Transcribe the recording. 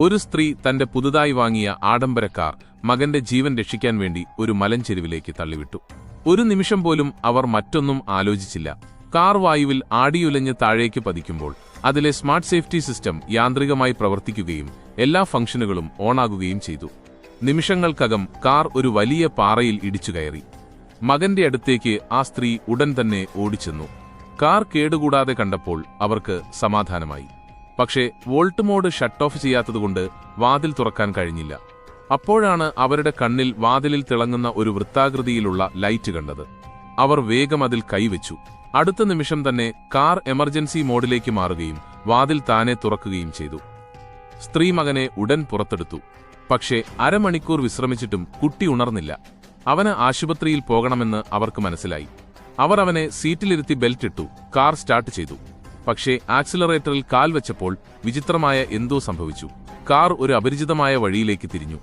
ഒരു സ്ത്രീ തന്റെ പുതുതായി വാങ്ങിയ ആഡംബര കാർ മകന്റെ ജീവൻ രക്ഷിക്കാൻ വേണ്ടി ഒരു മലഞ്ചെരുവിലേക്ക് തള്ളിവിട്ടു. ഒരു നിമിഷം പോലും അവർ മറ്റൊന്നും ആലോചിച്ചില്ല. കാർ വായുവിൽ ആടിയുലഞ്ഞ് താഴേക്ക് പതിക്കുമ്പോൾ അതിലെ സ്മാർട്ട് സേഫ്റ്റി സിസ്റ്റം യാന്ത്രികമായി പ്രവർത്തിക്കുകയും എല്ലാ ഫംഗ്ഷനുകളും ഓണാകുകയും ചെയ്തു. നിമിഷങ്ങൾക്കകം കാർ ഒരു വലിയ പാറയിൽ ഇടിച്ചുകയറി. മകന്റെ അടുത്തേക്ക് ആ സ്ത്രീ ഉടൻ തന്നെ ഓടിച്ചെന്നു. കാർ കേടുകൂടാതെ കണ്ടപ്പോൾ അവർക്ക് സമാധാനമായി. പക്ഷേ വോൾട്ട് മോഡ് ഷട്ട് ഓഫ് ചെയ്യാത്തതുകൊണ്ട് വാതിൽ തുറക്കാൻ കഴിഞ്ഞില്ല. അപ്പോഴാണ് അവരുടെ കണ്ണിൽ വാതിലിൽ തിളങ്ങുന്ന ഒരു വൃത്താകൃതിയിലുള്ള ലൈറ്റ് കണ്ടത്. അവർ വേഗം അതിൽ കൈവച്ചു. അടുത്ത നിമിഷം തന്നെ കാർ എമർജൻസി മോഡിലേക്ക് മാറുകയും വാതിൽ താനെ തുറക്കുകയും ചെയ്തു. സ്ത്രീ മകനെ ഉടൻ പുറത്തെടുത്തു. പക്ഷേ അരമണിക്കൂർ വിശ്രമിച്ചിട്ടും കുട്ടി ഉണർന്നില്ല. അവന് ആശുപത്രിയിൽ പോകണമെന്ന് അവർക്ക് മനസ്സിലായി. അവർ അവനെ സീറ്റിലിരുത്തി ബെൽറ്റിട്ടു. കാർ സ്റ്റാർട്ട് ചെയ്തു. പക്ഷേ ആക്സിലറേറ്ററിൽ കാൽ വെച്ചപ്പോൾ വിചിത്രമായ എന്തോ സംഭവിച്ചു. കാർ ഒരു അപരിചിതമായ വഴിയിലേക്ക് തിരിഞ്ഞു.